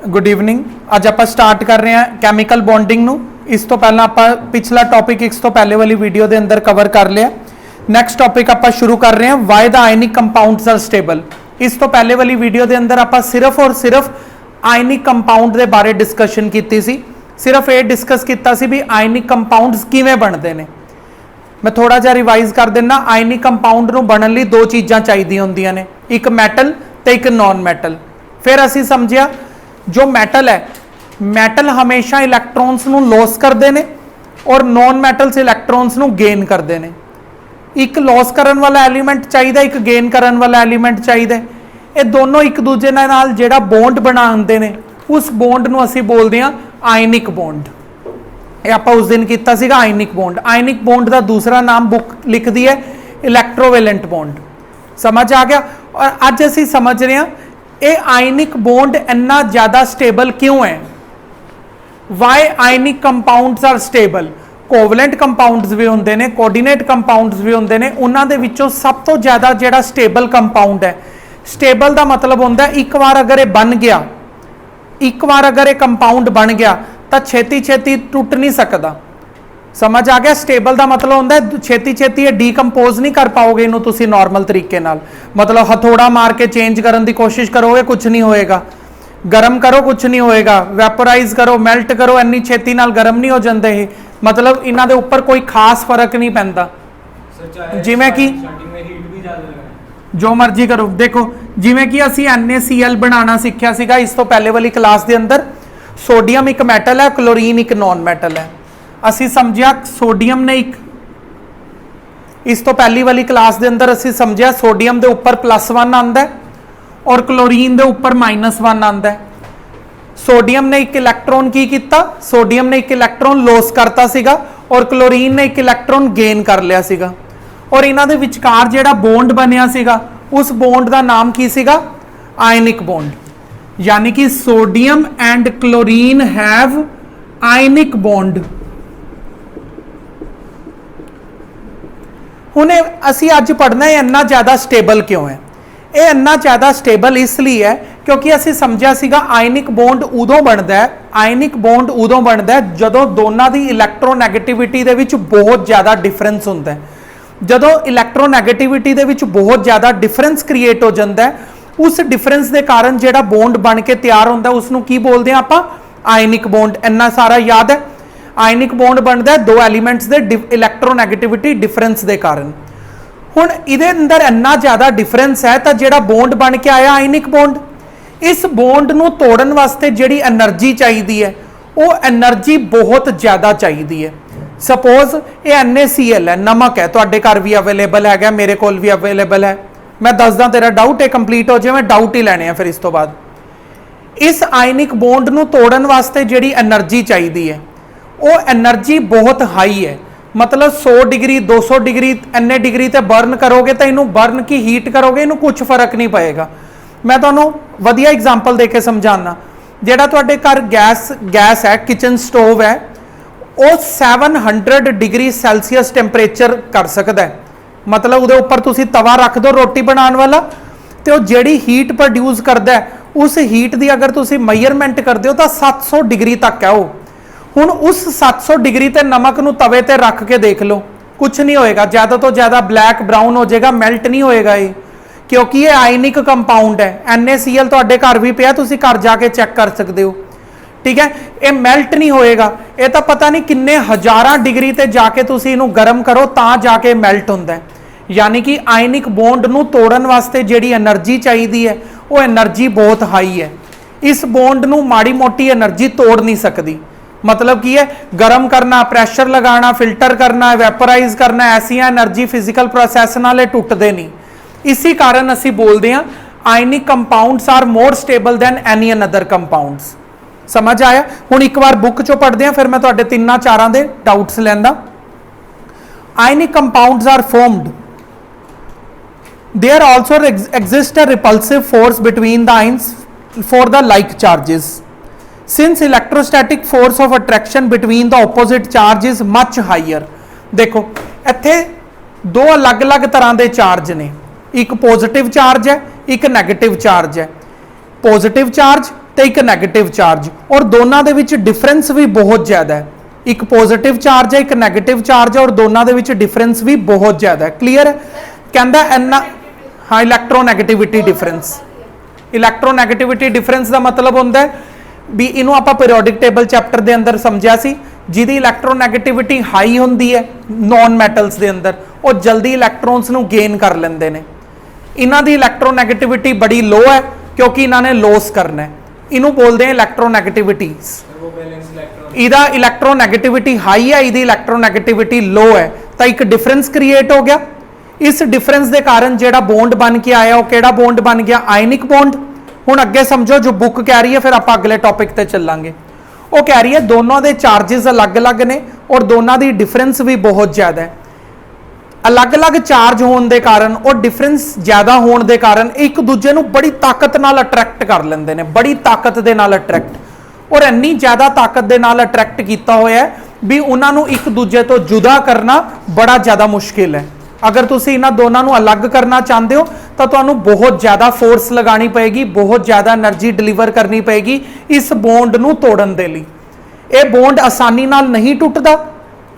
Good evening. अज आप start कर रहे हैं कैमिकल बॉन्डिंग नू। इस तो पहला आप पिछला टॉपिक इस तो पहले वाली वीडियो के अंदर कवर कर लिया। नैक्सट टॉपिक आप शुरू कर रहे हैं why the ionic compounds are stable. इस तो पहले वाली वीडियो के अंदर आप सिर्फ और सिर्फ आयनिक कंपाउंड के बारे डिस्कशन की सी। सिर्फ ये डिस्कस किया सी भी आयनिक कंपाउंड्स किवें बनते हैं। मैं थोड़ा जिहा रिवाइज कर देना। आयनिक कंपाउंड नू बनन लई दो चीज़ां चाहिए होंदियां ने, एक मैटल ते एक नॉन मैटल। फिर असीं समझिया जो मैटल है, मैटल हमेशा इलैक्ट्रॉन्स नू लॉस करते हैं और नॉन मैटल्स इलैक्ट्रॉन्स नू गेन करते हैं। एक लॉस करन वाला एलीमेंट चाहिए, एक गेन करन वाला एलीमेंट चाहिए। ये दोनों एक दूजे नाल जिहड़ा बॉन्ड बनाते हैं उस बॉन्ड नू असीं बोलते हैं आयनिक बॉन्ड। ये आप उस दिन किया सीगा आयनिक बॉन्ड। आयनिक बॉन्ड का दूसरा नाम बुक लिख दी है इलैक्ट्रोवेलेंट बॉन्ड। समझ आ गया। और अज असीं समझ रहे हैं ये आयनिक बॉन्ड इन्ना ज़्यादा स्टेबल क्यों है। Why ionic compounds are stable. Covalent compounds भी होंदे ने, कोऑर्डिनेट कंपाउंड्स भी होंदे ने। उन्हां दे विचों सब तो ज़्यादा जिहड़ा स्टेबल कंपाउंड है, स्टेबल का मतलब होंदा एक बार अगर ये बन गया, एक बार अगर ये कंपाउंड बन गया तो छेती छेती टुट नहीं सकता। समझ आ गया। स्टेबल का मतलब होंदा है छेती छेती डीकंपोज नहीं कर पाओगे इनू तुसी नॉर्मल तरीके नाल। मतलब हथौड़ा मार के चेंज करने की कोशिश करोगे कुछ नहीं होएगा, गर्म करो कुछ नहीं होएगा, वैपोराइज करो मेल्ट करो इन्नी छेती नाल गर्म नहीं हो जाते ये। मतलब इन्हां दे उपर कोई खास फर्क नहीं पैंदा। जिवें कि जो मर्जी करो। देखो जिवें कि असीं NaCl बनाना सीखिया सीगा इस तो पहले वाली क्लास के अंदर। सोडियम एक मैटल है, क्लोरीन एक नॉन मैटल है। असी समझिया सोडियम ने एक, इस तो पहली वाली क्लास के अंदर असी समझिया सोडियम के उपर +1 आंदा है और क्लोरीन के उपर -1 आंदा है। सोडियम ने एक इलैक्ट्रॉन की किया, सोडियम ने एक इलैक्ट्रॉन लॉस करता सीगा और क्लोरीन ने एक इलैक्ट्रॉन गेन कर लिया सीगा। और इन्हां दे विचकार जिहड़ा बॉन्ड बनिया सीगा उस बॉन्ड का नाम की सीगा आयनिक बॉन्ड। यानी कि sodium and chlorine have ionic bond. हुणे असी अज पढ़ना है इन्ना ज़्यादा स्टेबल क्यों है। ये इन्ना ज़्यादा स्टेबल इसलिए है क्योंकि असी समझिया सीगा आयनिक बॉन्ड उदों बनता है, आयनिक बॉन्ड उदों बनता है जदों दोनों की इलैक्ट्रोनैगेटिविटी दे विच बहुत ज़्यादा डिफरेंस होंदा है। जदों इलैक्ट्रोनैगेटिविटी दे विच बहुत ज़्यादा डिफरेंस क्रिएट हो जाता है, उस डिफरेंस के कारण जिहड़ा बॉन्ड बन के तैयार होंदा है उसनूं की बोलते हैं आपां आयनिक बॉन्ड। इन्ना सारा याद है। आयनिक बॉन्ड बनता है दो एलीमेंट्स के इलैक्ट्रोनैगेटिविटी डिफरेंस के कारण। हुण इहदे अंदर इन्ना ज़्यादा डिफरेंस है तो जिहड़ा बॉन्ड बन के आया आयनिक बॉन्ड, इस बॉन्ड नूं तोड़न वास्ते जिहड़ी एनर्जी चाहिए है वो एनर्जी बहुत ज़्यादा चाहिए है। सपोज ये NaCl है, नमक है, तुहाडे घर भी अवेलेबल है, मेरे कोल भी अवेलेबल है। मैं दसदा तेरा डाउट है कंप्लीट हो जाए, मैं डाउट ही लैने फिर इस तो बाद। इस आयनिक बॉन्ड नूं तोड़न वास्ते जिहड़ी एनर्जी चाहिए है वो एनर्जी बहुत हाई है। मतलब 100 डिग्री 200 डिग्री इन्ने डिग्री ते बर्न करोगे तो इनू बर्न की हीट करोगे इनू कुछ फर्क नहीं पएगा। मैं तुहानू वधिया एग्जाम्पल दे के समझाना। जिहड़ा तुहाडे घर गैस है, किचन स्टोव है, वो 700 डिग्री सैल्सीयस टैंपरेचर कर सकता है। मतलब उहदे उपर तुसीं तवा रख दो रोटी बनाने वाला तो वो जिहड़ी हीट प्रोड्यूस करता है उस हीट की अगर तुसीं मेजरमेंट करते हो तो 700 डिग्री तक है वो। हुण उस 700 डिग्री ते नमक नूं तवे ते रख के देख लो, कुछ नहीं होएगा, ज़्यादा तो ज़्यादा ब्लैक ब्राउन हो जाएगा, मेल्ट नहीं होएगा ये, क्योंकि ये आयनिक कंपाउंड है। NaCl तुहाडे घर भी पिया, तुसीं घर जाके चेक कर सकते हो। ठीक है, ये मेल्ट नहीं होएगा। ये तो पता नहीं किन्ने हज़ारां डिग्री ते जाके तुसीं इहनूं गर्म करो तां जाके मेल्ट होंदा है। यानी कि आयनिक बॉन्ड नूं तोड़न वास्ते जिहड़ी एनर्जी चाहिए है वो एनर्जी बहुत हाई है। इस बॉन्ड नूं माड़ी मोटी एनर्जी तोड़ नहीं सकती। मतलब की है गर्म करना, प्रेशर लगाना, फिल्टर करना, वैपोराइज करना, ऐसिया एनर्जी फिजिकल प्रोसैस नाल टुटते नहीं। इसी कारण असी बोलते हैं ionic compounds are more stable than any other compounds. समझ आया। हुण एक बार बुक चो पढ़ते हैं फिर मैं तुहाडे तिन्नां चारां दे डाउट्स लैंदा। Ionic compounds are formed, there also exist a repulsive force between the ions for the like charges since electrostatic force of attraction between the opposite charge is much higher। देखो इत्थे दो अलग अलग तरह के चार्ज ने, एक पॉजिटिव चार्ज है एक नैगेटिव चार्ज है। पॉजिटिव चार्ज ਤੇ ਇੱਕ ਨੈਗੇਟਿਵ ਚਾਰਜ, ਔਰ ਦੋਨਾਂ ਦੇ ਵਿੱਚ ਡਿਫਰੈਂਸ ਵੀ ਬਹੁਤ ਜ਼ਿਆਦਾ ਹੈ। ਇੱਕ ਪੋਜ਼ਿਟਿਵ ਚਾਰਜ ਹੈ, ਇੱਕ ਨੈਗੇਟਿਵ ਚਾਰਜ ਹੈ, ਔਰ ਦੋਨਾਂ ਦੇ ਵਿੱਚ ਡਿਫਰੈਂਸ ਵੀ ਬਹੁਤ ਜ਼ਿਆਦਾ ਹੈ। ਕਲੀਅਰ ਹੈ? ਕਹਿੰਦਾ ਇੰਨਾ, ਹਾਂ, ਇਲੈਕਟ੍ਰੋਨੈਗੇਟਿਵਿਟੀ ਡਿਫਰੈਂਸ। ਇਲੈਕਟ੍ਰੋਨੈਗੇਟਿਵਿਟੀ ਡਿਫਰੈਂਸ ਦਾ ਮਤਲਬ ਹੁੰਦਾ ਹੈ ਵੀ ਇਹਨੂੰ ਆਪਾਂ ਪੀਰੀਓਡਿਕ ਟੇਬਲ ਚੈਪਟਰ ਦੇ ਅੰਦਰ ਸਮਝਿਆ ਸੀ, ਜਿਹਦੀ ਇਲੈਕਟ੍ਰੋਨੈਗੇਟਿਵਿਟੀ ਹਾਈ ਹੁੰਦੀ ਹੈ ਨੌਨ ਮੈਟਲਸ ਦੇ ਅੰਦਰ, ਉਹ ਜਲਦੀ ਇਲੈਕਟ੍ਰੌਨਸ ਨੂੰ ਗੇਨ ਕਰ ਲੈਂਦੇ ਨੇ। ਇਹਨਾਂ ਦੀ ਇਲੈਕਟ੍ਰੋਨੈਗੇਟਿਵਿਟੀ ਬੜੀ ਲੋ ਹੈ ਕਿਉਂਕਿ ਇਹਨਾਂ ਨੇ ਲੋਸ ਕਰਨਾ ਹੈ, ਇਹਨੂੰ ਬੋਲਦੇ ਆ ਇਲੈਕਟ੍ਰੋਨੈਗੇਟਿਵਿਟੀਜ਼। ਇਹਦਾ ਇਲੈਕਟ੍ਰੋਨੈਗੇਟਿਵਿਟੀ ਹਾਈ ਹੈ, ਇਹਦੀ ਇਲੈਕਟ੍ਰੋਨੈਗੇਟਿਵਿਟੀ ਲੋ ਹੈ, ਤਾਂ ਇੱਕ ਡਿਫਰੈਂਸ ਕ੍ਰੀਏਟ ਹੋ ਗਿਆ। ਇਸ ਡਿਫਰੈਂਸ ਦੇ ਕਾਰਨ ਜਿਹੜਾ ਬੌਂਡ ਬਣ ਕੇ ਆਇਆ ਉਹ ਕਿਹੜਾ ਬੌਂਡ ਬਣ ਗਿਆ? Ionic bond. ਹੁਣ ਅੱਗੇ ਸਮਝੋ ਜੋ ਬੁੱਕ ਕਹਿ ਰਹੀ ਹੈ, ਫਿਰ ਆਪਾਂ ਅਗਲੇ ਟੌਪਿਕ ਤੇ ਚੱਲਾਂਗੇ। ਉਹ ਕਹਿ ਰਹੀ ਹੈ ਦੋਨੋਂ ਦੇ ਚਾਰजेस ਅਲੱਗ-ਅਲੱਗ ਨੇ ਔਰ ਦੋਨਾਂ ਦੀ ਡਿਫਰੈਂਸ ਵੀ ਬਹੁਤ ਜ਼ਿਆਦਾ ਹੈ। ਅਲੱਗ-ਅਲੱਗ ਚਾਰਜ ਹੋਣ ਦੇ ਕਾਰਨ ਔਰ ਡਿਫਰੈਂਸ ਜ਼ਿਆਦਾ ਹੋਣ ਦੇ ਕਾਰਨ ਇੱਕ ਦੂਜੇ ਨੂੰ ਬੜੀ ਤਾਕਤ ਨਾਲ ਅਟਰੈਕਟ ਕਰ ਲੈਂਦੇ ਨੇ, ਬੜੀ ਤਾਕਤ ਦੇ ਨਾਲ ਅਟਰੈਕਟ, ਔਰ ਇੰਨੀ ਜ਼ਿਆਦਾ ਤਾਕਤ ਦੇ ਨਾਲ ਅਟਰੈਕਟ ਕੀਤਾ ਹੋਇਆ ਹੈ ਵੀ ਉਹਨਾਂ ਨੂੰ ਇੱਕ ਦੂਜੇ ਤੋਂ ਜੁਦਾ ਕਰਨਾ ਬੜਾ ਜ਼ਿਆਦਾ ਮੁਸ਼ਕਿਲ ਹੈ। ਅਗਰ ਤੁਸੀਂ ਇਹਨਾਂ ਦੋਨਾਂ ਨੂੰ ਅਲੱਗ ਕਰਨਾ ਚਾਹੁੰਦੇ ਹੋ ਤਾਂ ਤੁਹਾਨੂੰ ਬਹੁਤ ਜ਼ਿਆਦਾ ਫੋਰਸ ਲਗਾਣੀ ਪਏਗੀ, ਬਹੁਤ ਜ਼ਿਆਦਾ એનર્ਜੀ ਡਿਲੀਵਰ ਕਰਨੀ ਪਏਗੀ ਇਸ ਬੌਂਡ ਨੂੰ ਤੋੜਨ ਦੇ ਲਈ। ਇਹ ਬੌਂਡ ਆਸਾਨੀ ਨਾਲ ਨਹੀਂ ਟੁੱਟਦਾ,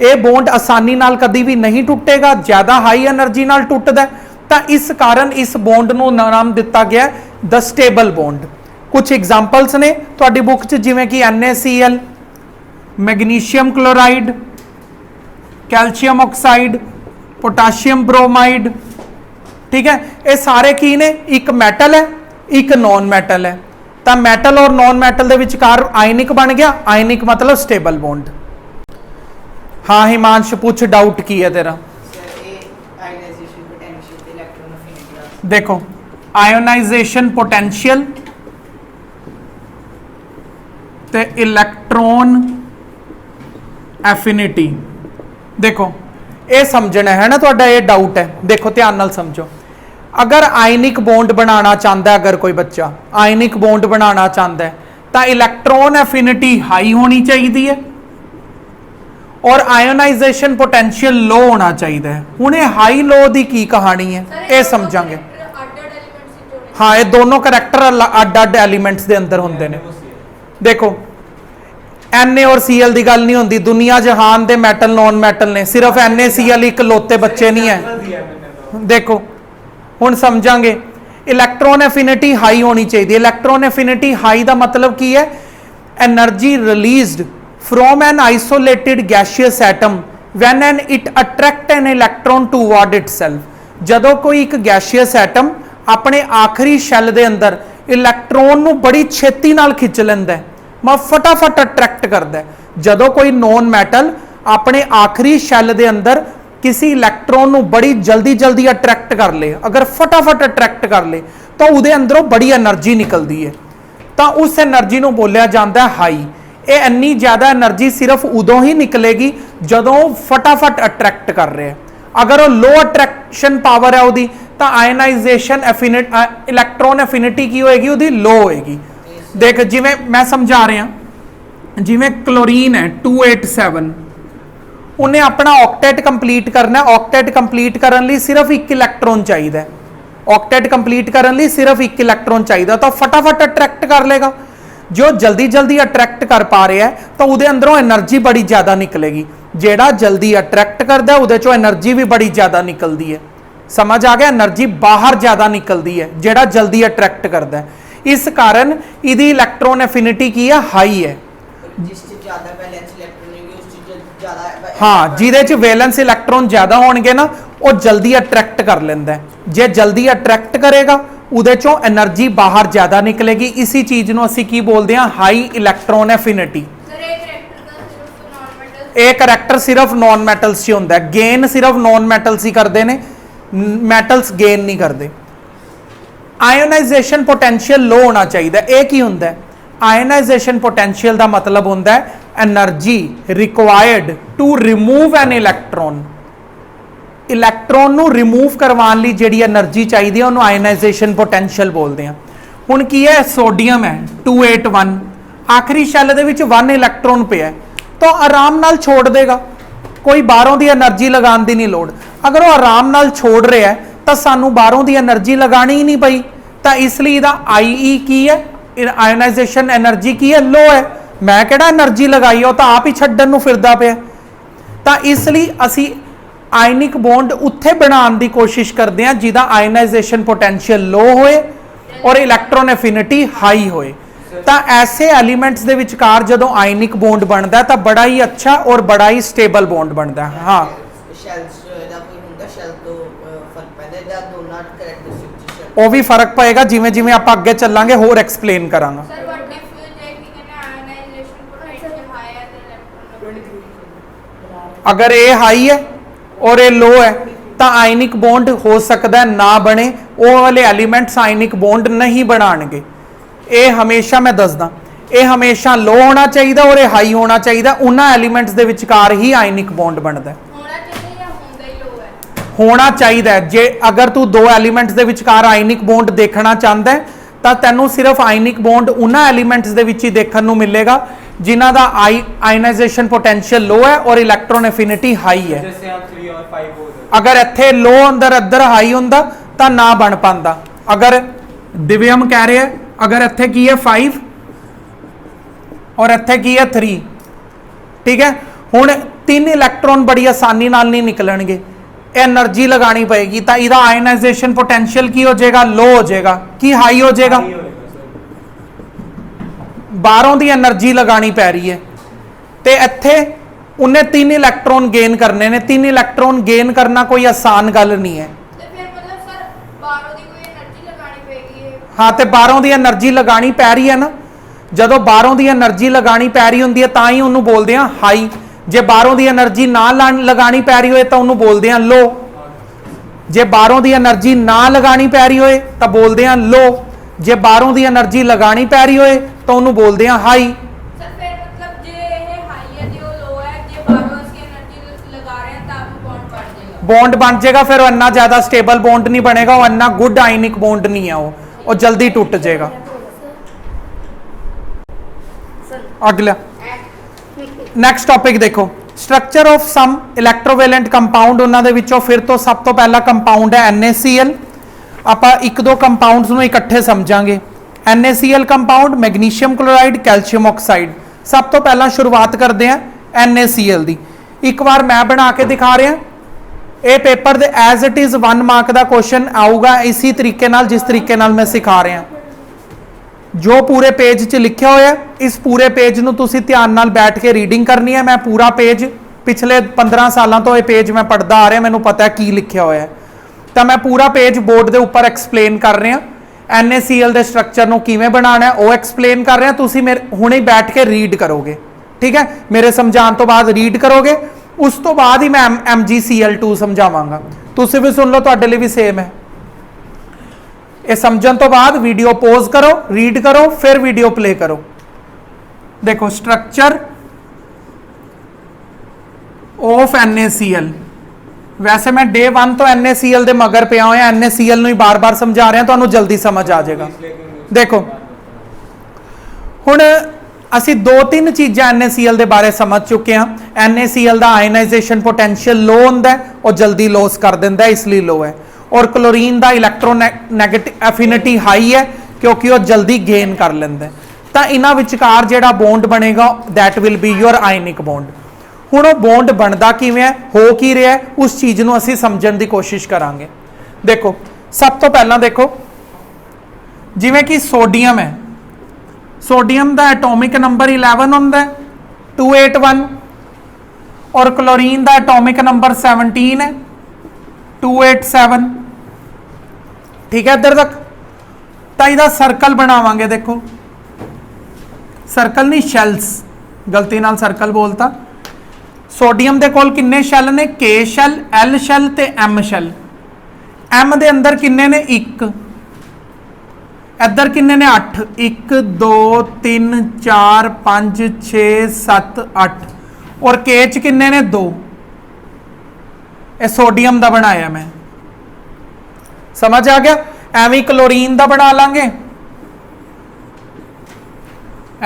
ਇਹ ਬੌਂਡ ਆਸਾਨੀ ਨਾਲ ਕਦੀ ਵੀ ਨਹੀਂ ਟੁੱਟੇਗਾ, ਜ਼ਿਆਦਾ ਹਾਈ એનર્ਜੀ ਨਾਲ ਟੁੱਟਦਾ। ਤਾਂ ਇਸ ਕਾਰਨ ਇਸ ਬੌਂਡ ਨੂੰ ਨਾਮ ਦਿੱਤਾ ਗਿਆ ਦ ਸਟੇਬਲ ਬੌਂਡ। ਕੁਝ ਐਗਜ਼ਾਮਪਲਸ ਨੇ ਤੁਹਾਡੀ ਬੁੱਕ 'ਚ, ਜਿਵੇਂ ਕਿ NaCl, magnesium chloride, calcium oxide, potassium bromide. ठीक है, ये सारे की ने, एक मैटल है एक नॉन मैटल है। तो मैटल और नॉन मैटल के विचकार आयनिक बन गया, आयनिक मतलब स्टेबल बॉन्ड। हाँ हिमांश पूछ, डाउट की है तेरा? देखो आयोनाइजेशन पोटेंशियल ते इलैक्ट्रॉन एफिनिटी, देखो ਇਹ ਸਮਝਣਾ ਹੈ ਨਾ, ਤੁਹਾਡਾ ਇਹ ਡਾਊਟ ਹੈ। ਦੇਖੋ ਧਿਆਨ ਨਾਲ ਸਮਝੋ, ਅਗਰ ਆਇਨਿਕ ਬੌਂਡ ਬਣਾਉਣਾ ਚਾਹੁੰਦਾ, ਅਗਰ ਕੋਈ ਬੱਚਾ ਆਇਨਿਕ ਬੌਂਡ ਬਣਾਉਣਾ ਚਾਹੁੰਦਾ ਤਾਂ ਇਲੈਕਟ੍ਰੋਨ ਐਫਿਨਿਟੀ ਹਾਈ ਹੋਣੀ ਚਾਹੀਦੀ ਹੈ ਔਰ ਆਇਓਨਾਈਜੇਸ਼ਨ ਪੋਟੈਂਸ਼ੀਅਲ ਲੋ ਹੋਣਾ ਚਾਹੀਦਾ ਹੈ। ਹੁਣ ਇਹ ਹਾਈ ਲੋ ਦੀ ਕੀ ਕਹਾਣੀ ਹੈ ਇਹ ਸਮਝਾਂਗੇ। ਹਾਂ, ਇਹ ਦੋਨੋਂ ਕਰੈਕਟਰ ਅੱਡ-ਅੱਡ ਐਲੀਮੈਂਟਸ ਦੇ ਅੰਦਰ ਹੁੰਦੇ ਨੇ। ਦੇਖੋ Na और Cl ਦੀ ਗੱਲ ਨਹੀਂ ਹੁੰਦੀ, ਦੁਨੀਆ ਜਹਾਨ ਦੇ ਮੈਟਲ ਨੌਨ ਮੈਟਲ ਨੇ, ਸਿਰਫ NaCl ਇੱਕ ਲੋਤੇ ਬੱਚੇ ਨਹੀਂ ਹੈ। ਦੇਖੋ ਹੁਣ ਸਮਝਾਂਗੇ, ਇਲੈਕਟ੍ਰੋਨ ਐਫਿਨਿਟੀ ਹਾਈ ਹੋਣੀ ਚਾਹੀਦੀ ਹੈ। ਇਲੈਕਟ੍ਰੋਨ ਐਫਿਨਿਟੀ ਹਾਈ ਦਾ ਮਤਲਬ ਕੀ ਹੈ? Energy released from an isolated gaseous atom when an it attract an electron toward itself. ਜਦੋਂ ਕੋਈ ਇੱਕ ਗੈਸੀਅਸ ਐਟਮ ਆਪਣੇ ਆਖਰੀ ਸ਼ੈਲ ਦੇ ਅੰਦਰ ਇਲੈਕਟ੍ਰੋਨ ਨੂੰ ਬੜੀ ਛੇਤੀ ਨਾਲ ਖਿੱਚ ਲੈਂਦਾ, ਮੈਂ ਫਟਾਫਟ ਅਟਰੈਕਟ ਕਰਦਾ। ਜਦੋਂ ਕੋਈ ਨੌਨ ਮੈਟਲ ਆਪਣੇ ਆਖਰੀ ਸ਼ੈਲ ਦੇ ਅੰਦਰ ਕਿਸੇ ਇਲੈਕਟ੍ਰੋਨ ਨੂੰ ਬੜੀ ਜਲਦੀ ਅਟਰੈਕਟ ਕਰ ਲੇ, ਅਗਰ ਫਟਾਫਟ ਅਟਰੈਕਟ ਕਰ ਲੇ ਤਾਂ ਉਹਦੇ ਅੰਦਰੋਂ ਬੜੀ એનર્ਜੀ ਨਿਕਲਦੀ ਹੈ, ਤਾਂ ਉਸ એનર્ਜੀ ਨੂੰ ਬੋਲਿਆ ਜਾਂਦਾ ਹਾਈ। ਇਹ ਇੰਨੀ ਜ਼ਿਆਦਾ એનર્ਜੀ ਸਿਰਫ ਉਦੋਂ ਹੀ ਨਿਕਲੇਗੀ ਜਦੋਂ ਫਟਾਫਟ ਅਟਰੈਕਟ ਕਰ ਰਿਹਾ। ਅਗਰ ਉਹ ਲੋ ਅਟਰੈਕਸ਼ਨ ਪਾਵਰ ਹੈ ਉਹਦੀ, ਤਾਂ ਆਇਨਾਈਜੇਸ਼ਨ ਇਲੈਕਟ੍ਰੋਨ ਐਫਿਨਿਟੀ ਕੀ ਹੋਏਗੀ? ਉਹਦੀ ਲੋ ਹੋਏਗੀ। देख जिमें मैं समझा रहा, जिमें क्लोरीन है 287, उन्हें अपना ऑक्टेट कंप्लीट करना है। ऑक्टेट कंप्लीट करने लिए सिर्फ एक इलैक्ट्रॉन चाहिए, ऑक्टेट कंप्लीट करने लिए सिर्फ एक इलैक्ट्रॉन चाहिए, तो फटाफट अट्रैक्ट कर लेगा। जो जल्दी अट्रैक्ट कर पा रहा है तो उहदे अंदरों एनर्जी बड़ी ज़्यादा निकलेगी। जेड़ा जल्दी अट्रैक्ट करता है उहदे चों एनर्जी भी बड़ी ज़्यादा निकलती है। समझ आ गया? एनर्जी बाहर ज़्यादा निकलती है जेड़ा जल्दी अट्रैक्ट करता है। इस कारण इसकी इलैक्ट्रॉन एफिनिटी की है हाई है। हाँ, जिहदे च वैलेंस इलैक्ट्रॉन ज़्यादा होणगे ना, वो जल्दी अट्रैक्ट कर लेंदा है। जे जल्दी अट्रैक्ट करेगा उहदे चों एनर्जी बाहर ज़्यादा निकलेगी। इसी चीज़ नूं असीं की बोलते हैं? High electron affinity. ये करैक्टर सिर्फ नॉन मैटल्स ही हुंदा है, गेन सिर्फ नॉन मैटल्स ही करते हैं, मैटल्स गेन नहीं करते। आयोनाइजेशन पोटेंशियल लो होना चाहिए। यह की हुंदा है? आयोनाइजेशन पोटेंशियल का मतलब होंदा है energy required to remove an electron. Electron नू रिमूव करवाने लई जिहड़ी एनर्जी चाहिए उन्होंने आयोनाइजेशन पोटेंशियल बोलते हैं। हुण की है? सोडियम है 281, आखिरी शैल दे विच 1 इलैक्ट्रॉन पिया, तो आराम नाल छोड़ देगा, कोई बाहरों की एनर्जी लगाने की नहीं लोड़। अगर वो आराम नाल छोड़ रहा है तो सानू बाहरों की एनर्जी लगानी ही नहीं पई, तो इसलिए इहदा IE की है? ਆਇਓਨਾਈਜੇਸ਼ਨ એનર્ਜੀ ਕੀ ਹੈ, ਲੋ ਹੈ। ਮੈਂ ਕਿਹੜਾ એનર્ਜੀ ਲਗਾਈ ਹੈ, ਉਹ ਤਾਂ ਆਪ ਹੀ ਛੱਡਣ ਨੂੰ ਫਿਰਦਾ ਪਿਆ। ਤਾਂ ਇਸ ਲਈ ਅਸੀਂ ਆਇਨਿਕ ਬੌਂਡ ਉੱਥੇ ਬਣਾਉਣ ਦੀ ਕੋਸ਼ਿਸ਼ ਕਰਦੇ ਹਾਂ ਜਿਹਦਾ ਆਇਓਨਾਈਜੇਸ਼ਨ ਪੋਟੈਂਸ਼ੀਅਲ ਲੋ ਹੋਏ ਔਰ ਇਲੈਕਟ੍ਰੋਨ ਐਫਿਨਿਟੀ ਹਾਈ ਹੋਏ। ਤਾਂ ਐਸੇ ਐਲੀਮੈਂਟਸ ਦੇ ਵਿਚਕਾਰ ਜਦੋਂ ਆਇਨਿਕ ਬੌਂਡ ਬਣਦਾ ਤਾਂ ਬੜਾ ਹੀ ਅੱਛਾ ਔਰ ਬੜਾ ਹੀ ਸਟੇਬਲ ਬੌਂਡ ਬਣਦਾ। ਹਾਂ ਸ਼ੈਲਸ ਦਾ ਕੋਈ ਹੁੰਦਾ, ਸ਼ੈਲ ਤੋਂ ਫਰਕ ਪੈਂਦਾ ਜਾਂ ਦੋਨਾਂ ਕਰੈਕਟਰਿਸਟਿਕ ਉਹ ਵੀ ਫਰਕ ਪਏਗਾ ਜਿਵੇਂ ਜਿਵੇਂ ਆਪਾਂ ਅੱਗੇ ਚੱਲਾਂਗੇ ਹੋਰ ਐਕਸਪਲੇਨ ਕਰਾਂਗਾ। ਸਰ ਵਾਟ ਇਫ ਜੇ ਕੀ ਕਹਿੰਦੇ ਆਇਓਨਾਈਜੇਸ਼ਨ ਪੋਟੈਂਸ਼ੀਅਲ ਹਾਈ ਹੈ ਤੇ ਇਲੈਕਟ੍ਰੋਨ ਅਗਰ ਇਹ ਹਾਈ ਹੈ ਔਰ ਇਹ ਲੋ ਹੈ ਤਾਂ ਆਇਨਿਕ ਬੌਂਡ ਹੋ ਸਕਦਾ ਨਾ ਬਣੇ, ਉਹ ਵਾਲੇ ਐਲੀਮੈਂਟਸ ਆਇਨਿਕ ਬੌਂਡ ਨਹੀਂ ਬਣਾਣਗੇ। ਇਹ ਹਮੇਸ਼ਾ ਮੈਂ ਦੱਸਦਾ, ਇਹ ਹਮੇਸ਼ਾ ਲੋ ਹੋਣਾ ਚਾਹੀਦਾ ਔਰ ਇਹ ਹਾਈ ਹੋਣਾ ਚਾਹੀਦਾ। ਉਹਨਾਂ ਐਲੀਮੈਂਟਸ ਦੇ ਵਿਚਕਾਰ ਹੀ ਆਇਨਿਕ ਬੌਂਡ ਬਣਦਾ। ਹੋਣਾ ਚਾਹੀਦਾ ਜਾਂ ਹੁੰਦਾ ਹੀ ਲੋ ਹੈ? ਹੋਣਾ ਚਾਹੀਦਾ ਹੈ। ਜੇ ਅਗਰ ਤੂੰ ਦੋ ਐਲੀਮੈਂਟਸ ਦੇ ਵਿਚਕਾਰ ਆਇਨਿਕ ਬੌਂਡ ਦੇਖਣਾ ਚਾਹੁੰਦਾ ਹੈ ਤਾਂ ਤੈਨੂੰ ਸਿਰਫ ਆਇਨਿਕ ਬੌਂਡ ਉਹਨਾਂ ਐਲੀਮੈਂਟਸ ਦੇ ਵਿੱਚ ਹੀ ਦੇਖਣ ਨੂੰ ਮਿਲੇਗਾ ਜਿਨ੍ਹਾਂ ਦਾ ਆਇਨਾਈਜੇਸ਼ਨ ਪੋਟੈਂਸ਼ੀਅਲ ਲੋ ਹੈ ਔਰ ਇਲੈਕਟ੍ਰੋਨ ਐਫਿਨਿਟੀ ਹਾਈ ਹੈ। जैसे आप 3 और 5 हो गए। ਅਗਰ ਇੱਥੇ ਲੋ ਅੰਦਰ ਇੱਧਰ ਹਾਈ ਹੁੰਦਾ ਤਾਂ ਨਾ ਬਣ ਪਾਉਂਦਾ। ਅਗਰ ਦਿਵਿਅਮ ਕਹਿ ਰਿਹਾ ਅਗਰ ਇੱਥੇ ਕੀ ਹੈ 5 ਔਰ ਇੱਥੇ ਕੀ ਹੈ 3, ਠੀਕ ਹੈ। ਹੁਣ 3 ਇਲੈਕਟ੍ਰੋਨ ਬੜੀ ਆਸਾਨੀ ਨਾਲ ਨਹੀਂ ਨਿਕਲਣਗੇ, एनर्जी लगानी पड़ेगी। तो इसका आयनाइजेशन पोटेंशियल की हो जाएगा, लो हो जाएगा, की हाई हो जाएगा। बाहरों की एनर्जी लगानी पै रही है तो इत्थे उन्हें 3 इलैक्ट्रॉन गेन करने ने। 3 इलैक्ट्रॉन गेन करना कोई आसान गल नहीं है। हाँ, तो बाहरों की एनर्जी लगानी पै रही है ना, जदों बाहरों की एनर्जी लगानी पै रही होंदी है तां ही उन्होंने बोलते हैं हाई। जे बाहरों की एनर्जी ना लगानी पै रही हो तो उन्होंने बोलते हैं लो। जे बाहरों की एनर्जी ना लगानी पै रही हो तो बोलते हैं लो। जे बाहरों की एनर्जी लगानी पै रही हो तो उन्होंने बोलते हैं हाई। बॉन्ड बन जाएगा, फिर वो इन्ना ज्यादा स्टेबल बॉन्ड नहीं बनेगा, वो इन्ना गुड आयनिक बॉन्ड नहीं है, वो जल्दी टूट जाएगा। अगला नैक्सट टॉपिक देखो, स्ट्रक्चर ऑफ सम इलैक्ट्रोवेलेंट कंपाउंड। उन्होंने विचों फिर तो सब तो पहला कंपाउंड है NaCl। आपां एक दो कंपाउंड्स नूं इकट्ठे समझांगे। NaCl compound, magnesium chloride, calcium oxide. सब तो पहला शुरुआत करते हैं NaCl दी। एक बार मैं बना के दिखा रहा, ये पेपर दे एज इट इज 1 मार्क का क्वेश्चन आऊगा इसी तरीके नाल जिस तरीके नाल मैं सिखा रहा। जो पूरे पेज च लिखा होया, इस पूरे पेज नूं तुसीं ध्यान नाल बैठ के रीडिंग करनी है। मैं पूरा पेज पिछले 15 सालों तो ये पेज मैं पढ़ता आ रहा, मैनूं पता है की लिखा होया है। तो मैं पूरा पेज बोर्ड के उपर एक्सप्लेन कर रहा। NaCl के स्ट्रक्चर नूं किवें बनाना है वो एक्सप्लेन कर रहा। तुसीं मेरे हुणे बैठ के रीड करोगे, ठीक है। मेरे समझाने तो बाद रीड करोगे, उस तो बाद ही मैं MgCl2 समझावांगा। तुसीं भी सुन लो, तुहाडे लई भी सेम है। ये समझण तो बाद वीडियो पॉज करो, रीड करो, फिर वीडियो प्ले करो। देखो स्ट्रक्चर ऑफ NaCl। वैसे मैं डे 1 तो NaCl दे मगर पिया होया, NaCl नूं ही बार बार समझा रहा, तुहानूं जल्दी समझ आ जाएगा। देखो हुण असी 2-3 चीज़ां NaCl दे बारे समझ चुके हैं। NaCl दा आयनाइजेशन पोटेंशियल लो हुंदा है और जल्दी लॉस कर दिंदा है, इसलिए लो है। और क्लोरीन दा इलैक्ट्रोनैगेटिव एफिनिटी हाई है क्योंकि वो जल्दी गेन कर लेंदा है। तो इन्हां विचकार जिहड़ा बॉन्ड बनेगा that will be your ionic bond. हुण वो बॉन्ड बनदा किवें है, हो की रहा है, उस चीज़ नूं असीं समझण दी कोशिश करांगे। देखो सब तो पहलां देखो, जिवें कि सोडियम है, सोडियम का एटॉमिक नंबर 11 होंदा है 281, और क्लोरीन का एटॉमिक नंबर 17 है 287, ठीक है। इधर तक तो इसका सर्कल बनावांगे। देखो सर्कल नहीं, शैल्स, गलती नाल सर्कल बोलता। सोडियम के कोल किन्ने शैल ने, K शैल, L शैल ते M शैल। M दे अंदर किन्ने ने, 1, इधर किन्ने ने 8, 1 2 3 4 5 6 7 8, और K च किन्ने ने 2। ये सोडियम का बनाया मैं, समझ आ गया। एवं क्लोरीन का बना लांगे।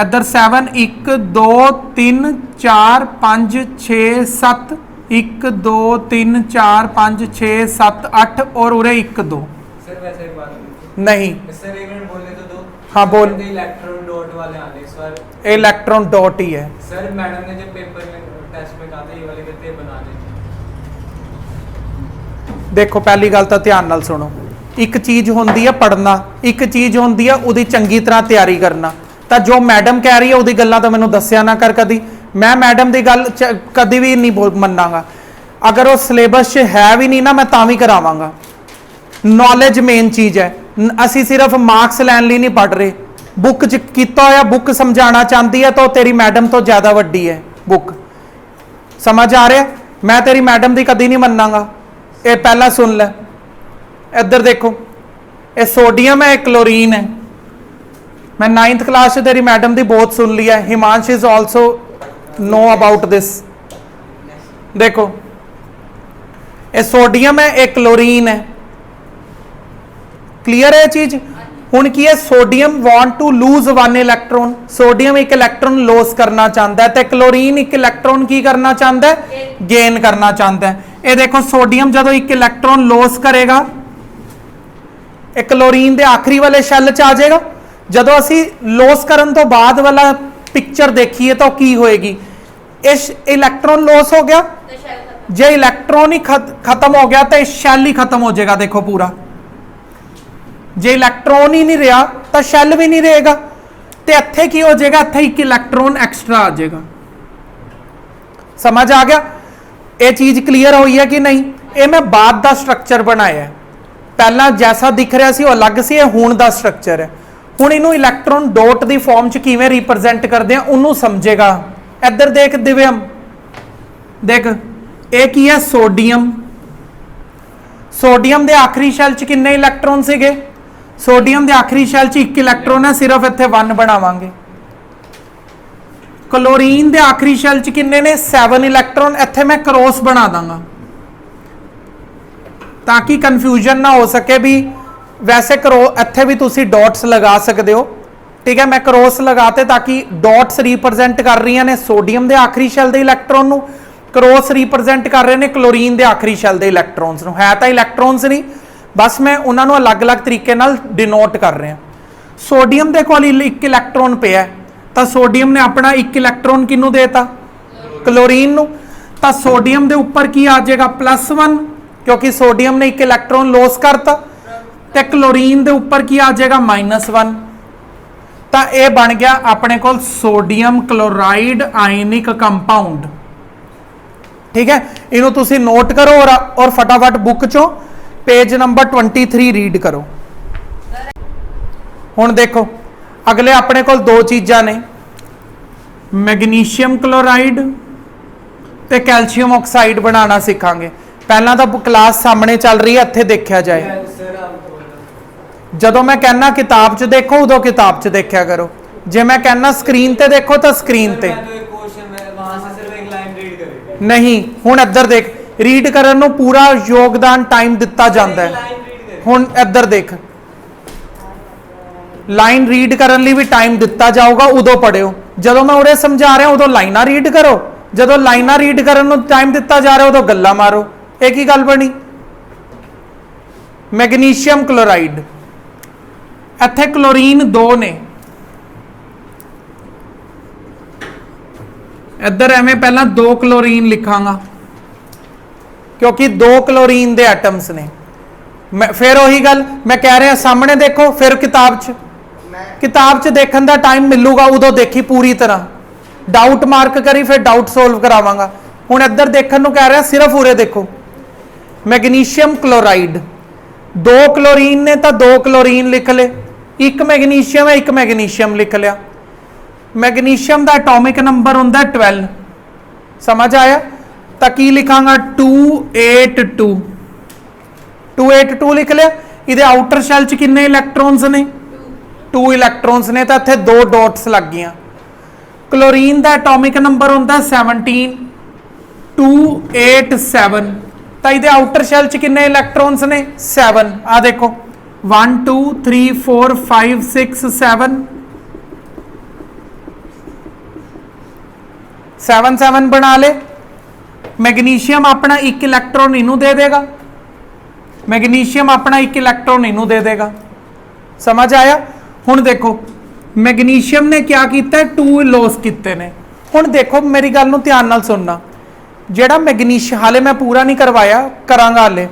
इधर 7 1 2 3 4 5 6 7, 1 2 3 4 5 6 7 8, और उरे 1 2। सर वैसे एक बात नहीं, सर 1 मिनट बोलने तो दो। हाँ बोल। इलेक्ट्रॉन डॉट वाले आने सर, इलेक्ट्रॉन डॉट ही है सर मैडम ने जब पेपर में टेस्ट में कहा था ये वाले कहते बना दे। देखो पहली गल तो ध्यान नाल सुनो, एक चीज होंदी है पढ़ना, एक चीज होंदी है उहदी चंगी तरह तैयारी करना। तो जो मैडम कह रही है उहदी गल्लां तो मैनूं दस्सिया ना कर कदी, मैं मैडम की गल कदी भी नहीं मन्नांगा। अगर वो सिलेबस च है भी नहीं ना मैं तां भी करावांगा। नॉलेज मेन चीज है, असी सिर्फ मार्क्स लैन लिए नहीं पढ़ रहे। बुक च कीता होया बुक समझाना चाहती है तो तेरी मैडम तो ज्यादा वड्डी है बुक, समझ आ रहा है? मैं तेरी मैडम की कदी नहीं मन्नांगा। ये पहला सुन ले, इधर देखो ये सोडियम है, क्लोरीन है। मैं 9th क्लास से तेरी मैडम की बहुत सुन लिया है। Himansh is also know about this. देखो ये सोडियम है, ये क्लोरीन है। क्लियर है चीज? हुण की है, sodium want to lose 1 electron, sodium एक इलैक्ट्रॉन लॉस करना चाहता है, तो क्लोरीन एक इलैक्ट्रॉन की करना चाहता है, गेन करना चाहता है। ये देखो सोडियम जदों एक इलैक्ट्रॉन लॉस करेगा एक क्लोरीन के आखिरी वाले शैल च आ जाएगा। जदों असी लॉस करन तो बाद वाला पिक्चर देखिए तो की होएगी, इस इलैक्ट्रॉन लॉस हो गया, तो शेल खत्म। जे इलैक्ट्रॉन ही खत्म हो गया तो शैल ही खत्म हो जाएगा। देखो पूरा जे इलैक्ट्रॉन ही नहीं रहा तो शैल भी नहीं रहेगा, तो इत्थे की हो जाएगा, इत्थे एक इलैक्ट्रॉन एक्स्ट्रा आ जाएगा। समझ आ गया? ये चीज क्लियर हुई है कि नहीं? ये मैं बाद का स्ट्रक्चर बनाया है, पहला जैसा दिख रहा सी वो अलग सी, हुण दा स्ट्रक्चर है। हुण इनू इलैक्ट्रॉन डॉट की फॉर्म च किवें रिप्रजेंट करते हैं उन्होंने समझेगा। इधर देख दिव्यम, देख ये की है सोडियम, सोडियम के आखिरी शैल च कितने इलैक्ट्रॉन सीगे? सोडियम के आखिरी शैल च 1 इलैक्ट्रॉन है, सिर्फ इत्थे 1 बनावांगे। क्लोरीन के आखिरी शैल च कितने ने? 7 इलैक्ट्रॉन, इत्थे मैं क्रॉस बना दांगा ताकि कंफ्यूजन ना हो सके भी। वैसे इत्थे भी तुसी डॉट्स लगा सकते हो, ठीक है? मैं क्रॉस लगाते ताकि डॉट्स रिप्रजेंट कर रही ने सोडियम के आखिरी शैल के इलैक्ट्रॉन नूं, क्रॉस रिप्रजेंट कर रहे हैं क्लोरीन के आखिरी शैल के इलैक्ट्रॉन्स नूं। है तो इलैक्ट्रॉन्स नहीं, बस मैं उन्होंने अलग अलग तरीके नाल डिनोट कर रहा। सोडियम के कोल 1 इलैक्ट्रॉन पिया तो सोडियम ने अपना 1 इलैक्ट्रॉन किनू देता? क्लोरीन नूं। तो सोडियम के उपर की आ जाएगा +1 क्योंकि सोडियम ने 1 इलैक्ट्रॉन लॉस करता, तो क्लोरीन के उपर की आ जाएगा -1। तो यह बन गया अपने को सोडियम क्लोराइड आयनिक कंपाउंड। ठीक है, इन्हों तुसी नोट करो और फटाफट बुक चो पेज नंबर 23 रीड करो। हुण देखो अगले अपने को 2 चीज़ां ने, मैग्नीशियम क्लोराइड ते कैल्शियम ऑक्साइड बनाना सीखांगे। पहला तो क्लास सामने चल रही है, इत्थे देखा जाए। जदों मैं कहना किताब च देखो उदों किताब च देखा करो, जे मैं कहना स्क्रीन ते देखो तो स्क्रीन ते नहीं। हुण इधर देख, रीड करन नूं पूरा योगदान टाइम दिता जाता है। हुण इधर देख, लाइन रीड करन लई भी टाइम दिता जाऊगा, उदों पढ़ियो। जदों मैं उरे समझा रहा उदों लाइनां रीड करो, जदों लाइनां रीड करन नूं टाइम दिता जा रहा उदों गल्लां मारो। एक ही गल बनी। मैग्नीशियम क्लोराइड, इत्थे क्लोरीन 2 ने, इधर एवें पहला 2 क्लोरीन लिखांगा क्योंकि 2 क्लोरीन दे एटम्स ने। फिर वही गल मैं कह रहा सामने देखो, फिर किताब च देखने का टाइम मिलूगा उदों देखी पूरी तरह, डाउट मार्क करी फिर डाउट सोल्व करावांगा। हुण इधर देखने को कह रहा सिर्फ उरे देखो, मैग्नीशियम क्लोराइड 2 क्लोरीन ने तो 2 क्लोरीन लिख ले, 1 मैग्नीशियम है 1 मैग्नीशियम लिख लिया। मैग्नीशियम का एटॉमिक नंबर होंदा 12, समझ आया? तो की लिखांगा 282, 282 लिख लिया। इहदे आउटर शैल च कितने इलैक्ट्रॉन्स ने? 2 इलैक्ट्रॉन्स ने, तो इत्थे 2 डॉट्स लग गई। क्लोरीन का एटॉमिक नंबर होंदा 17, 287, तो इहदे आउटर शैल च कितने इलैक्ट्रॉन्स ने? 7। आ देखो 1 2 3 4 5 6 7, 7 बना ले। मैग्नीशियम अपना 1 इलैक्ट्रॉन इनू दे देगा, मैग्नीशियम अपना 1 इलैक्ट्रॉन इनू दे देगा। समझ आया? ਹੁਣ ਦੇਖੋ ਮੈਗਨੀਸ਼ੀਅਮ ਨੇ ਕੀ ਕੀਤਾ 2 ਲੋਸ ਕੀਤੇ ਨੇ। ਹੁਣ ਦੇਖੋ ਮੇਰੀ ਗੱਲ ਨੂੰ ਧਿਆਨ ਨਾਲ ਸੁਣਨਾ, ਜਿਹੜਾ ਮੈਗਨੀਸ਼ੀਅਮ ਹਾਲੇ ਮੈਂ ਪੂਰਾ ਨਹੀਂ ਕਰਵਾਇਆ, ਕਰਾਂਗਾ ਹਾਲੇ।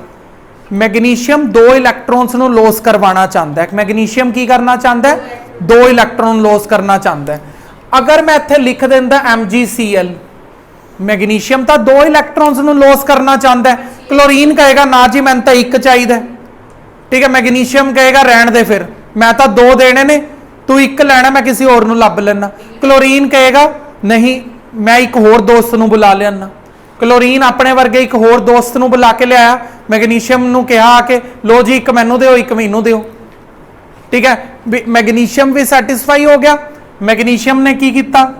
ਮੈਗਨੀਸ਼ੀਅਮ 2 ਇਲੈਕਟ੍ਰੋਨਸ ਨੂੰ ਲੋਸ ਕਰਵਾਉਣਾ ਚਾਹੁੰਦਾ ਹੈ। ਮੈਗਨੀਸ਼ੀਅਮ ਕੀ ਕਰਨਾ ਚਾਹੁੰਦਾ ਹੈ? 2 ਇਲੈਕਟ੍ਰੋਨ ਲੋਸ ਕਰਨਾ ਚਾਹੁੰਦਾ ਹੈ। ਅਗਰ ਮੈਂ ਇੱਥੇ ਲਿਖ ਦਿੰਦਾ MgCl, ਮੈਗਨੀਸ਼ੀਅਮ ਤਾਂ 2 ਇਲੈਕਟ੍ਰੋਨਸ ਨੂੰ ਲੋਸ ਕਰਨਾ ਚਾਹੁੰਦਾ ਹੈ। ਕਲੋਰੀਨ ਕਹੇਗਾ ਨਾ ਜੀ ਮੈਨੂੰ ਤਾਂ 1 ਚਾਹੀਦਾ ਹੈ, ਠੀਕ ਹੈ। ਮੈਗਨੀਸ਼ੀਅਮ ਕਹੇਗਾ ਰਹਿਣ ਦੇ, ਫਿਰ ਮੈਂ ਤਾਂ 2 ਦੇਣੇ ਨੇ, ਤੂੰ 1 ਲੈਣਾ, ਮੈਂ ਕਿਸੇ ਹੋਰ ਨੂੰ ਲੱਭ ਲੈਣਾ। ਕਲੋਰੀਨ ਕਹੇਗਾ ਨਹੀਂ ਮੈਂ ਇੱਕ ਹੋਰ ਦੋਸਤ ਨੂੰ ਬੁਲਾ ਲਿਆਣਾ। ਕਲੋਰੀਨ ਆਪਣੇ ਵਰਗੇ ਇੱਕ ਹੋਰ ਦੋਸਤ ਨੂੰ ਬੁਲਾ ਕੇ ਲਿਆਇਆ, ਮੈਗਨੀਸ਼ੀਅਮ ਨੂੰ ਕਿਹਾ ਕਿ ਲੋ ਜੀ 1 ਮੈਨੂੰ ਦਿਓ 1 ਮੈਨੂੰ ਦਿਓ, ਠੀਕ ਹੈ। ਮੈਗਨੀਸ਼ੀਅਮ ਵੀ ਸੈਟੀਸਫਾਈ ਹੋ ਗਿਆ। ਮੈਗਨੀਸ਼ੀਅਮ ਨੇ ਕੀ ਕੀਤਾ?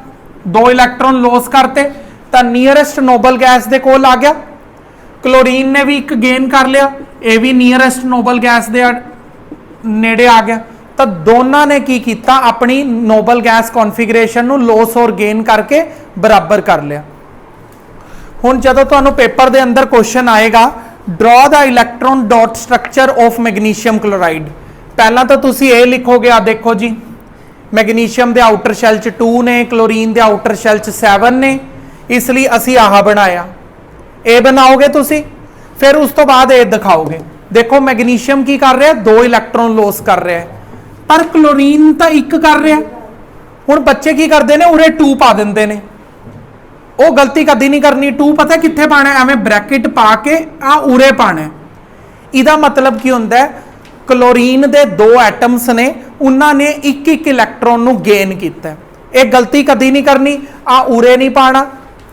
2 ਇਲੈਕਟ੍ਰੋਨ ਲੋਸ ਕਰਤੇ, ਤਾਂ ਨੀਅਰੈਸਟ ਨੋਬਲ ਗੈਸ ਦੇ ਕੋਲ ਆ ਗਿਆ। ਕਲੋਰੀਨ ਨੇ ਵੀ 1 ਗੇਨ ਕਰ ਲਿਆ, ਇਹ ਵੀ ਨੀਅਰੈਸਟ ਨੋਬਲ ਗੈਸ ਦੇ ਨੇੜੇ ਆ ਗਿਆ। ਤਾਂ ਦੋਨਾਂ ਨੇ ਕੀ ਕੀਤਾ? ਆਪਣੀ ਨੋਬਲ ਗੈਸ ਕਨਫੀਗਰੇਸ਼ਨ ਨੂੰ ਲੋਸ ਔਰ ਗੇਨ ਕਰਕੇ ਬਰਾਬਰ ਕਰ ਲਿਆ। ਹੁਣ ਜਦੋਂ ਤੁਹਾਨੂੰ ਪੇਪਰ ਦੇ ਅੰਦਰ ਕੁਐਸਚਨ ਆਏਗਾ draw the electron dot structure of magnesium chloride, ਪਹਿਲਾਂ ਤਾਂ ਤੁਸੀਂ ਇਹ ਲਿਖੋਗੇ, ਆ ਦੇਖੋ ਜੀ ਮੈਗਨੀਸ਼ੀਅਮ ਦੇ ਆਊਟਰ ਸ਼ੈਲ 'ਚ 2 ਨੇ, ਕਲੋਰੀਨ ਦੇ ਆਊਟਰ ਸ਼ੈਲ 'ਚ 7 ਨੇ, ਇਸ ਲਈ ਅਸੀਂ ਆਹ ਬਣਾਇਆ। ਇਹ ਬਣਾਓਗੇ ਤੁਸੀਂ, ਫਿਰ ਉਸ ਤੋਂ ਬਾਅਦ ਇਹ ਦਿਖਾਓਗੇ। ਦੇਖੋ ਮੈਗਨੀਸ਼ੀਅਮ ਕੀ ਕਰ ਰਿਹਾ? 2 ਇਲੈਕਟ੍ਰੋਨ ਲੋਸ ਕਰ ਰਿਹਾ ਹੈ, ਪਰ ਕਲੋਰੀਨ ਤਾਂ 1 ਕਰ ਰਿਹਾ। ਹੁਣ ਬੱਚੇ ਕੀ ਕਰਦੇ ਨੇ? ਉਰੇ 2 ਪਾ ਦਿੰਦੇ ਨੇ। ਉਹ ਗਲਤੀ ਕਦੀ ਨਹੀਂ ਕਰਨੀ। 2 ਪਤਾ ਕਿੱਥੇ ਪਾਣਾ? ਐਵੇਂ ਬ੍ਰੈਕਟ ਪਾ ਕੇ ਆ ਉਰੇ ਪਾਣਾ। ਇਹਦਾ ਮਤਲਬ ਕੀ ਹੁੰਦਾ ਹੈ? ਕਲੋਰੀਨ ਦੇ 2 ਐਟਮਸ ਨੇ, ਉਹਨਾਂ ਨੇ 1-1 ਇਲੈਕਟ੍ਰੋਨ ਨੂੰ ਗੇਨ ਕੀਤਾ। ਇਹ ਗਲਤੀ ਕਦੀ ਨਹੀਂ ਕਰਨੀ। ਆ ਉਰੇ ਨਹੀਂ ਪਾਣਾ,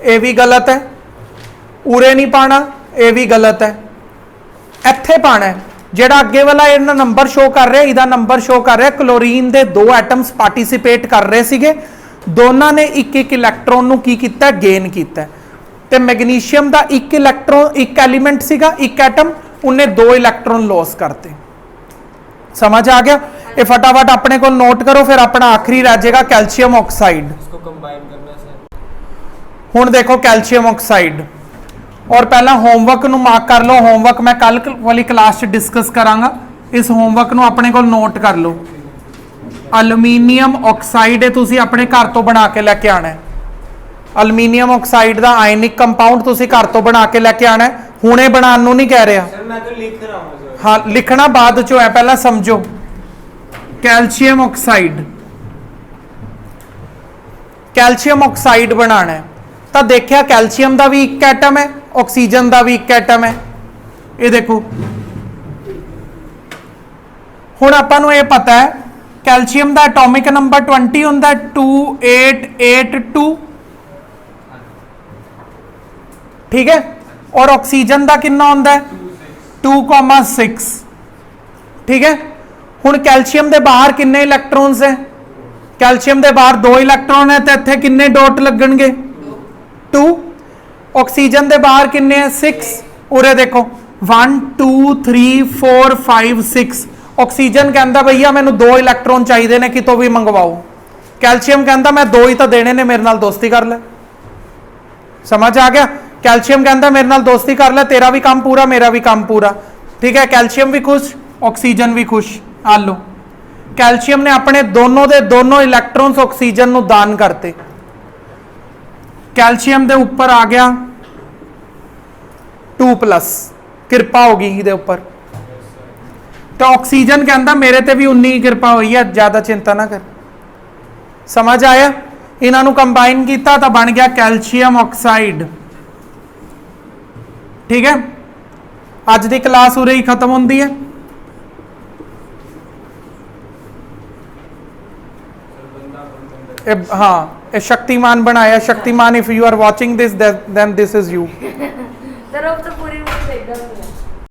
ਇਹ ਵੀ ਗਲਤ ਹੈ। ਉਰੇ ਨਹੀਂ ਪਾਣਾ, ਇਹ ਵੀ ਗਲਤ ਹੈ। ਇੱਥੇ ਪਾਣਾ ਹੈ। ਜਿਹੜਾ ਅੱਗੇ ਵਾਲਾ ਇਹਨਾਂ ਨੰਬਰ ਸ਼ੋ ਕਰ ਰਿਹਾ, ਇਹਦਾ ਨੰਬਰ ਸ਼ੋ ਕਰ ਰਿਹਾ ਕਲੋਰੀਨ ਦੇ 2 ਐਟਮਸ ਪਾਰਟਿਸਿਪੇਟ ਕਰ ਰਹੇ ਸੀਗੇ, ਦੋਨਾਂ ਨੇ 1-1 ਇਲੈਕਟ੍ਰੋਨ ਨੂੰ ਕੀ ਕੀਤਾ? ਗੇਨ ਕੀਤਾ। ਤੇ ਮੈਗਨੀਸ਼ੀਅਮ ਦਾ 1 ਇਲੈਕਟ੍ਰੋਨ, 1 ਐਲੀਮੈਂਟ ਸੀਗਾ, 1 ਐਟਮ, ਉਹਨੇ 2 ਇਲੈਕਟ੍ਰੋਨ ਲੋਸ ਕਰਤੇ। समझ आ गया? ये फटाफट अपने को नोट करो, फिर अपना आखिरी रह जाएगा कैल्शियम ऑक्साइड। इसको कंबाइन करना सर। हुण देखो कैल्शियम ऑक्साइड, और पहला होमवर्क नू मार्क कर लो। होमवर्क मैं कल वाली क्लास च डिस्कस करांगा, इस होमवर्क नू अपने को नोट कर लो। एल्यूमीनियम ऑक्साइड है, तुसी अपने घर तो बना के लेके आना है। एल्यूमीनियम ऑक्साइड का आयनिक कंपाउंड तुसी घर तो बना के लेके आना है, हुणे बनाने नू नहीं कह रहा। सर मैं तो लिख रहा हूँ सर। हाँ लिखना बाद चो है, पहला समझो। कैल्शियम ऑक्साइड, कैल्शियम ऑक्साइड बनाना है, तो देखिया कैल्शियम का भी एक एटम है, ऑक्सीजन का भी एक एटम है। ये देखो हुण आपां नूं ये पता है कैल्शियम का एटॉमिक नंबर 20 हुंदा 2882, ठीक है, और ऑक्सीजन का कितना हुंदा है 2,6, ठीक है। हुण कैल्शियम के बाहर किन्ने इलैक्ट्रॉन्स हैं? कैल्शियम के बाहर 2 इलैक्ट्रॉन है, तो इत्थे किन्ने डॉट लगणगे 2। ऑक्सीजन के बाहर किन्ने हैं 6, उरे देखो 1 2 3 4 5 6। ऑक्सीजन कहता भैया मैनू 2 इलैक्ट्रॉन चाहिए ने, कितों भी मंगवाओ। कैल्शियम कहता मैं 2 ही तो देने ने, मेरे नाल दोस्ती कर ले। समझ आ गया? कैल्शियम कहता मेरे नाल दोस्ती कर ले, तेरा भी काम पूरा मेरा भी काम पूरा, ठीक है। कैल्शियम भी खुश, ऑक्सीजन भी खुश। आ लो, कैल्शियम ने अपने दोनों दे दोनों इलैक्ट्रॉन्स ऑक्सीजन नू दान करते। कैल्शियम दे ऊपर आ गया 2+, कृपा होगी इहदे ऊपर। तो ऑक्सीजन कहता मेरे ते भी 19 कृपा हुई है, ज्यादा चिंता ना कर। समझ आया? इन्हों कंबाइन किया तो बन गया कैल्शियम ऑक्साइड, ठीक है। अज की क्लास उरे ही खत्म होती है। हाँ शक्तिमान बनाया, Shaktimaan. If you are watching this then this is you. Sir अब तो पूरी मूवी एकदम